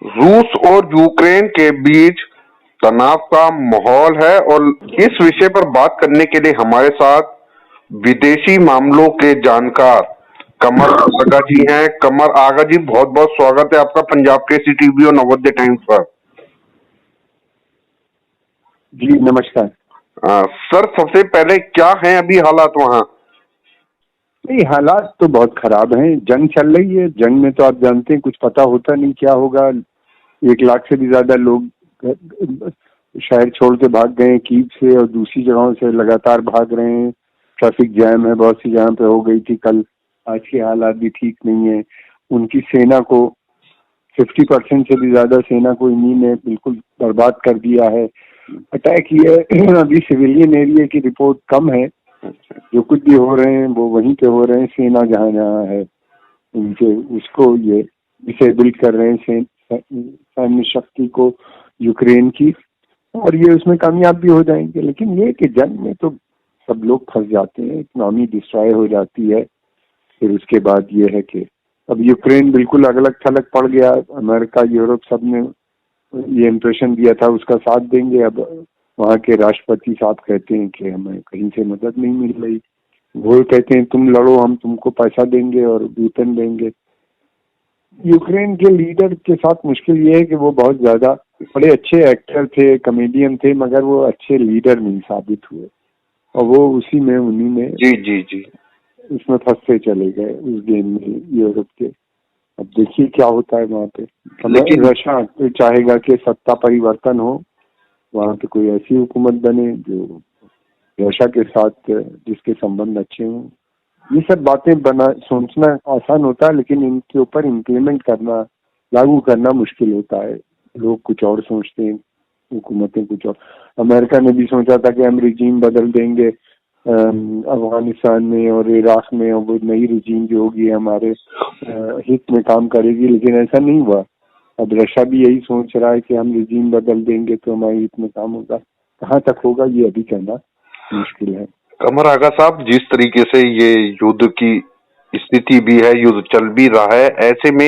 रूस और यूक्रेन के बीच तनाव का माहौल है और इस विषय पर बात करने के लिए हमारे साथ विदेशी मामलों के जानकार कमर आगा जी हैं। कमर आगा जी, बहुत बहुत स्वागत है आपका पंजाब केसरी टीवी और नवोदय टाइम्स पर। जी नमस्कार। सर, सबसे पहले क्या हैं अभी हालात वहाँ? नहीं, हालात तो बहुत खराब हैं। जंग चल रही है। जंग में तो आप जानते हैं कुछ पता होता नहीं क्या होगा। 1 लाख से भी ज्यादा लोग शहर छोड़ के भाग गए हैं कीव से, और दूसरी जगहों से लगातार भाग रहे हैं। ट्रैफिक जैम है बहुत सी जगह पे, हो गई थी कल। आज के हालात भी ठीक नहीं है। उनकी सेना को 50% से भी ज्यादा सेना को इन्हीं ने बिल्कुल बर्बाद कर दिया है। अटैक ये अभी सिविलियन एरिया की रिपोर्ट कम है। जो कुछ भी हो रहे हैं वो वहीं पे हो रहे हैं। सेना जहाँ जहाँ है उनके उसको ये डिसेबल कर रहे हैं सैन्य शक्ति को यूक्रेन की, और ये उसमें कामयाब भी हो जाएंगे। लेकिन ये कि जंग में तो सब लोग फंस जाते हैं, इकोनॉमी डिस्ट्रॉय हो जाती है। फिर उसके बाद ये है कि अब यूक्रेन बिल्कुल अलग थलग पड़ गया। अमेरिका, यूरोप सब ने ये इम्प्रेशन दिया था उसका साथ देंगे। अब वहाँ के राष्ट्रपति साहब कहते हैं कि हमें कहीं से मदद नहीं मिल रही। वो कहते हैं तुम लड़ो, हम तुमको पैसा देंगे और वेतन देंगे। यूक्रेन के लीडर के साथ मुश्किल ये है कि वो बहुत ज्यादा बड़े अच्छे एक्टर थे, कॉमेडियन थे, मगर वो अच्छे लीडर नहीं साबित हुए, और वो उसी में उन्हीं में जी जी जी उसमें फंसते चले गए उस गेम में यूरोप के। अब देखिए क्या होता है वहाँ पे। लेकिन रशिया चाहेगा कि सत्ता परिवर्तन हो, वहाँ पे कोई ऐसी हुकूमत बने जो रशिया के साथ जिसके संबंध अच्छे हों। ये सब बातें बना सोचना आसान होता है, लेकिन इनके ऊपर इम्प्लीमेंट करना, लागू करना मुश्किल होता है। लोग कुछ और सोचते हैं, हुकूमतें कुछ और। अमेरिका ने भी सोचा था कि हम रिजीम बदल देंगे अफगानिस्तान में और इराक में, और वो नई रिजीम जो होगी हमारे हित में काम करेगी, लेकिन ऐसा नहीं हुआ। अब रशिया भी यही सोच रहा है कि हम रिजीम बदल देंगे तो हमारे हित में काम होगा। कहाँ तक होगा ये अभी कहना मुश्किल है। कमर आगा साहब, जिस तरीके से ये युद्ध की स्थिति भी है, युद्ध चल भी रहा है, ऐसे में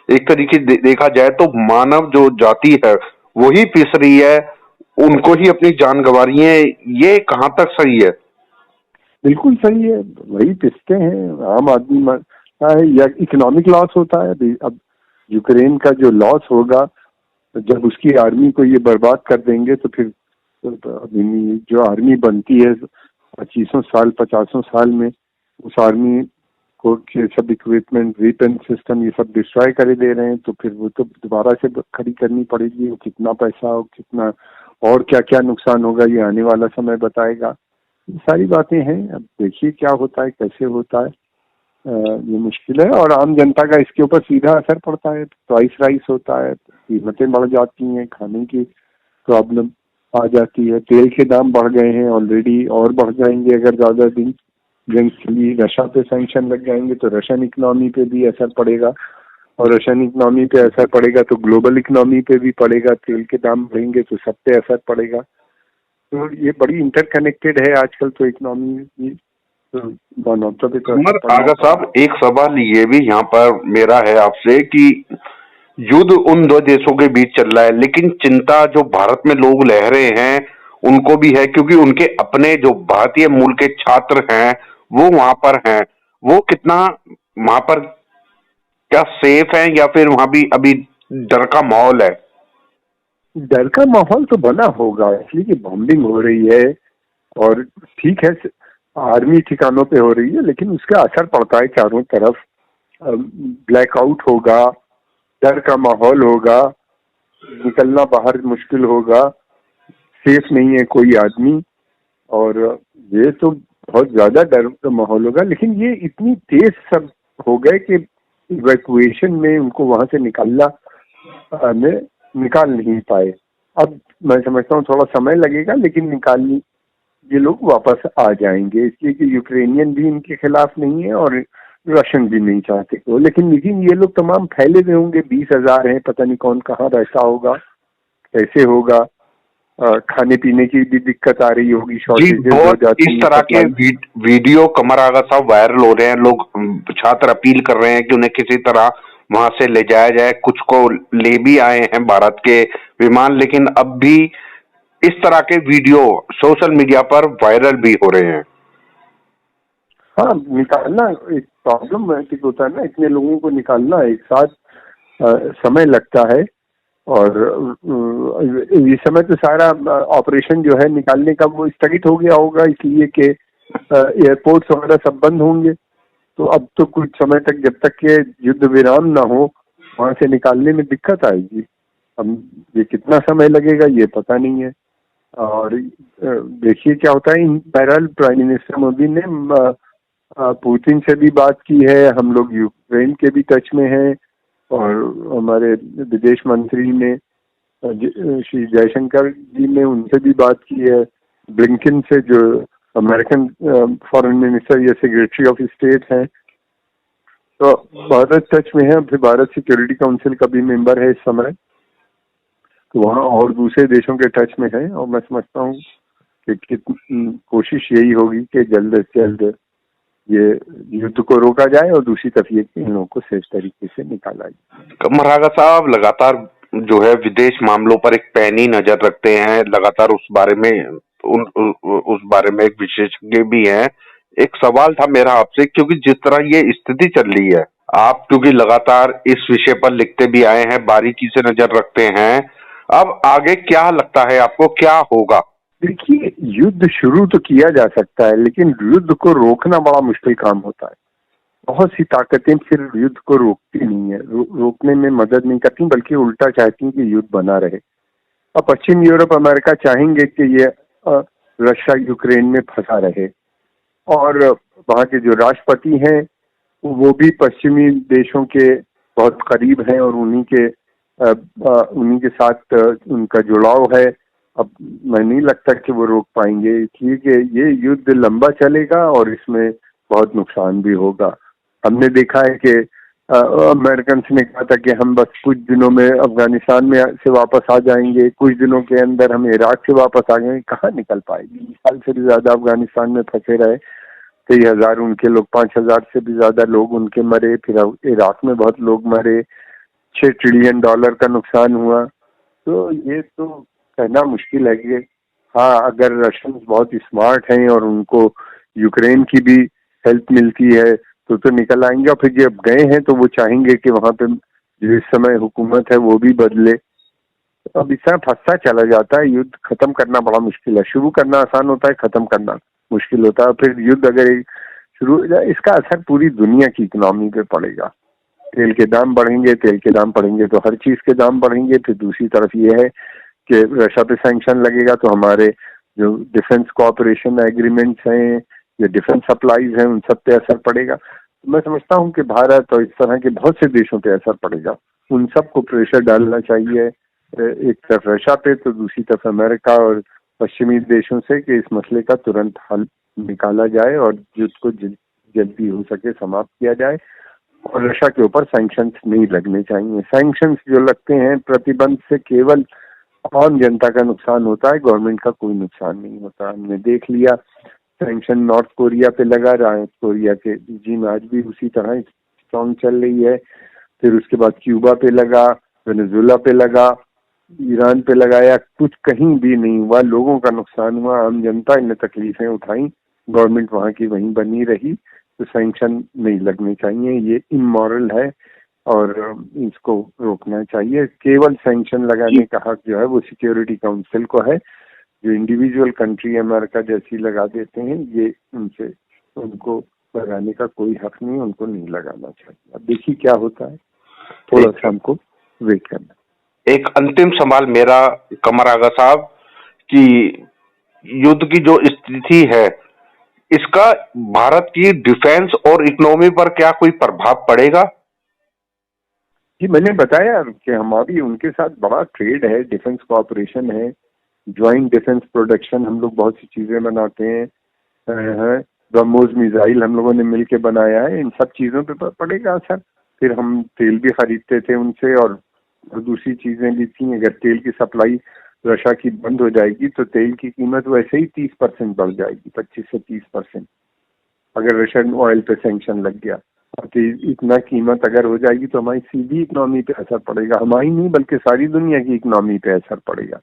एक तरीके देखा जाए तो मानव जो जाति है वही पिस रही है, उनको ही अपनी जान गंवा रही है। ये कहाँ तक सही है? बिल्कुल सही है, वही पिसते हैं। आम आदमी मरता है या इकोनॉमिक लॉस होता है। अब यूक्रेन का जो लॉस होगा, जब उसकी आर्मी को ये बर्बाद कर देंगे तो फिर जो आर्मी बनती है 2500 साल 50 साल में, उस आर्मी को के सब इक्विपमेंट, वेपन सिस्टम ये सब डिस्ट्रॉय कर दे रहे हैं, तो फिर वो तो दोबारा से खड़ी करनी पड़ेगी। वो कितना पैसा हो, कितना और क्या क्या नुकसान होगा, ये आने वाला समय बताएगा। ये सारी बातें हैं। अब देखिए क्या होता है, कैसे होता है। ये मुश्किल है, और आम जनता का इसके ऊपर सीधा असर पड़ता है। प्राइस राइस होता है, कीमतें बढ़ जाती हैं, खाने की प्रॉब्लम आ जाती है। तेल के दाम बढ़ गए हैं ऑलरेडी, और बढ़ जाएंगे अगर ज्यादा दिन जंग चली। रशिया पे सैंक्शन लग जाएंगे तो रशियन इकोनॉमी पे भी असर पड़ेगा, और रशियन इकोनॉमी पे असर पड़ेगा तो ग्लोबल इकोनॉमी पे भी पड़ेगा। तेल के दाम बढ़ेंगे तो सब पे असर पड़ेगा। तो ये बड़ी इंटरकनेक्टेड है आजकल तो इकोनॉमी। कमर आगा साहब, एक सवाल ये भी यहाँ पर मेरा है आपसे कि युद्ध उन दो देशों के बीच चल रहा है, लेकिन चिंता जो भारत में लोग लह रहे हैं उनको भी है, क्योंकि उनके अपने जो भारतीय मूल के छात्र हैं वो वहां पर हैं। वो कितना वहां पर क्या सेफ है, या फिर वहां भी अभी डर का माहौल है? डर का माहौल तो बना होगा, इसलिए कि बॉम्बिंग हो रही है। और ठीक है, आर्मी ठिकानों पे हो रही है, लेकिन उसका असर पड़ता है चारों तरफ। ब्लैकआउट होगा, डर का माहौल होगा, निकलना बाहर मुश्किल होगा, सेफ नहीं है कोई आदमी। और ये तो बहुत ज्यादा डर का माहौल होगा। लेकिन ये इतनी तेज सब हो गए कि इवैक्यूएशन में उनको वहां से में निकाल नहीं पाए। अब मैं समझता हूँ थोड़ा समय लगेगा, लेकिन निकालनी ये लोग वापस आ जाएंगे, इसलिए कि यूक्रेनियन भी इनके खिलाफ नहीं है और रशियन भी नहीं चाहते को। लेकिन ये लोग तमाम फैले हुए होंगे, 20,000 हैं, पता नहीं कौन कहाँ बैठा होगा, कैसे होगा। खाने पीने की भी दिक्कत आ रही होगी, जी, शॉर्टेजेस हो बहुत जाती इस है तरह के सप्लाई। वीडियो कमर आगा साहब वायरल हो रहे हैं। लोग छात्र अपील कर रहे हैं कि उन्हें किसी तरह वहां से ले जाया जाए। कुछ को ले भी आए हैं भारत के विमान, लेकिन अब भी इस तरह के वीडियो सोशल मीडिया पर वायरल भी हो रहे हैं। हाँ, निकालना एक प्रॉब्लमेटिक होता है ना, इतने लोगों को निकालना एक साथ समय लगता है। और इस समय तो सारा ऑपरेशन जो है निकालने का वो स्थगित हो गया होगा, इसलिए कि एयरपोर्ट्स वगैरह सब बंद होंगे। तो अब तो कुछ समय तक, जब तक के युद्ध विराम ना हो, वहां से निकालने में दिक्कत आएगी। अब ये कितना समय लगेगा ये पता नहीं है। और देखिए क्या होता है। बहरहाल प्राइम मिनिस्टर मोदी ने पुतिन से भी बात की है, हम लोग यूक्रेन के भी टच में हैं, और हमारे विदेश मंत्री ने श्री जयशंकर जी ने उनसे भी बात की है। ब्लिंकन से, जो अमेरिकन फॉरेन मिनिस्टर या सेक्रेटरी ऑफ स्टेट हैं, तो भारत टच में है। फिर भारत सिक्योरिटी काउंसिल का भी मेंबर है इस समय, तो वहाँ और दूसरे देशों के टच में है। और मैं समझता हूँ कि कोशिश यही होगी कि जल्द से जल्द ये युद्ध को रोका जाए और दूसरी तरफ ये इन लोगों को सेफ तरीके से निकाला जाए। कमर आगा साहब लगातार जो है विदेश मामलों पर एक पैनी नजर रखते हैं, लगातार उस बारे में उस बारे में एक विशेषज्ञ भी हैं। एक सवाल था मेरा आपसे, क्योंकि जिस तरह ये स्थिति चल रही है, आप क्योंकि लगातार इस विषय पर लिखते भी आए हैं, बारीकी से नजर रखते हैं, अब आगे क्या लगता है आपको, क्या होगा? देखिए, युद्ध शुरू तो किया जा सकता है, लेकिन युद्ध को रोकना बड़ा मुश्किल काम होता है। बहुत सी ताकतें फिर युद्ध को रोकती नहीं है, रोकने में मदद नहीं करती, बल्कि उल्टा चाहती हैं कि युद्ध बना रहे। अब पश्चिम यूरोप, अमेरिका चाहेंगे कि ये रशिया यूक्रेन में फंसा रहे, और वहाँ के जो राष्ट्रपति हैं वो भी पश्चिमी देशों के बहुत करीब हैं, और उन्हीं के साथ उनका जुड़ाव है। अब मैं नहीं लगता कि वो रोक पाएंगे, क्योंकि ये युद्ध लंबा चलेगा और इसमें बहुत नुकसान भी होगा। हमने देखा है कि अमेरिकन ने कहा था कि हम बस कुछ दिनों में अफगानिस्तान में से वापस आ जाएंगे, कुछ दिनों के अंदर हम इराक से वापस आ जाएंगे। कहाँ निकल पाएगी? 20 साल से भी ज्यादा अफगानिस्तान में फंसे रहे, 23,000 उनके लोग, 5,000 से भी ज्यादा लोग उनके मरे, फिर इराक में बहुत लोग मरे, $6 ट्रिलियन का नुकसान हुआ। तो ये तो कहना मुश्किल है कि हाँ, अगर रशियंस बहुत स्मार्ट हैं और उनको यूक्रेन की भी हेल्प मिलती है तो निकल आएंगे। और फिर जब गए हैं तो वो चाहेंगे कि वहां पे जो इस समय हुकूमत है वो भी बदले। अब इस तरह फंसता चला जाता है। युद्ध खत्म करना बड़ा मुश्किल है, शुरू करना आसान होता है, खत्म करना मुश्किल होता है। फिर युद्ध अगर शुरू हो जाए, इसका असर पूरी दुनिया की इकोनॉमी पे पड़ेगा। तेल के दाम बढ़ेंगे, तेल के दाम बढ़ेंगे तो हर चीज के दाम बढ़ेंगे। फिर दूसरी तरफ ये है कि रशिया पे सैंक्शन लगेगा तो हमारे जो डिफेंस कोऑपरेशन एग्रीमेंट्स हैं या डिफेंस सप्लाईज हैं उन सब पे असर पड़ेगा। तो मैं समझता हूँ कि भारत और इस तरह के बहुत से देशों पे असर पड़ेगा। उन सबको प्रेशर डालना चाहिए, एक तरफ रशिया पे तो दूसरी तरफ अमेरिका और पश्चिमी देशों से, कि इस मसले का तुरंत हल निकाला जाए और युद्ध को जल्दी हो सके समाप्त किया जाए। और रशिया के ऊपर सैंक्शंस नहीं लगने चाहिए। सैंक्शंस जो लगते हैं, प्रतिबंध से केवल आम जनता का नुकसान होता है, गवर्नमेंट का कोई नुकसान नहीं होता। हमने देख लिया, सैंक्शन नॉर्थ कोरिया पे लगा, नॉर्थ कोरिया के regime आज भी उसी तरह स्ट्रॉन्ग चल रही है। फिर उसके बाद क्यूबा पे लगा, वेनेजुएला पे लगा, ईरान पे लगाया, कुछ कहीं भी नहीं हुआ, लोगों का नुकसान हुआ, आम जनता इन तकलीफें उठाई, गवर्नमेंट वहाँ की वहीं बनी रही। तो सैंक्शन नहीं लगने चाहिए, ये इमोरल है और इसको रोकना चाहिए। केवल सैंक्शन लगाने का हक जो है वो सिक्योरिटी काउंसिल को है। जो इंडिविजुअल कंट्री अमेरिका जैसी लगा देते हैं, ये उनको लगाने का कोई हक नहीं, उनको नहीं लगाना चाहिए। अब देखिए क्या होता है, थोड़ा सा हमको वेट करना। एक अंतिम सवाल मेरा कमर आगा साहब, कि युद्ध की जो स्थिति है, इसका भारत की डिफेंस और इकोनॉमी पर क्या कोई प्रभाव पड़ेगा? जी, मैंने बताया कि हमारी उनके साथ बड़ा ट्रेड है, डिफेंस कोऑपरेशन है, ज्वाइंट डिफेंस प्रोडक्शन, हम लोग बहुत सी चीजें बनाते हैं। ब्रह्मोस मिसाइल हम लोगों ने मिलके बनाया है। इन सब चीजों पे पड़ेगा असर। फिर हम तेल भी खरीदते थे उनसे, और दूसरी चीजें भी थी। अगर तेल की सप्लाई रशिया की बंद हो जाएगी तो तेल की कीमत वैसे ही 30% बढ़ जाएगी, 25 से 30%, अगर रशियन ऑयल पे सैंक्शन लग गया। कि इतना कीमत अगर हो जाएगी तो हमारी सीधी इकोनॉमी पे असर पड़ेगा, हमारी नहीं बल्कि सारी दुनिया की इकोनॉमी पे असर पड़ेगा।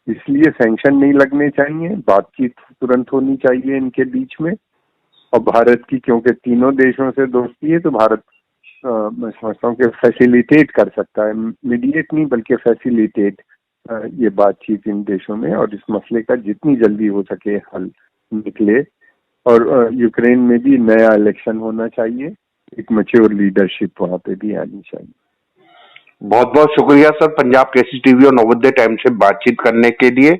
इसलिए सैंक्शन नहीं लगने चाहिए, बातचीत तुरंत होनी चाहिए इनके बीच में। और भारत की, क्योंकि तीनों देशों से दोस्ती है, तो भारत मैं समझता हूँ कि फैसिलिटेट कर सकता है, मीडिएट नहीं बल्कि फैसिलिटेट ये बातचीत इन देशों में, और इस मसले का जितनी जल्दी हो सके हल निकले। और यूक्रेन में भी नया इलेक्शन होना चाहिए, एक मैच्योर लीडरशिप वहाँ पे भी आनी चाहिए। बहुत बहुत शुक्रिया सर, पंजाब केसरी टीवी और नवोदय टाइम्स से बातचीत करने के लिए।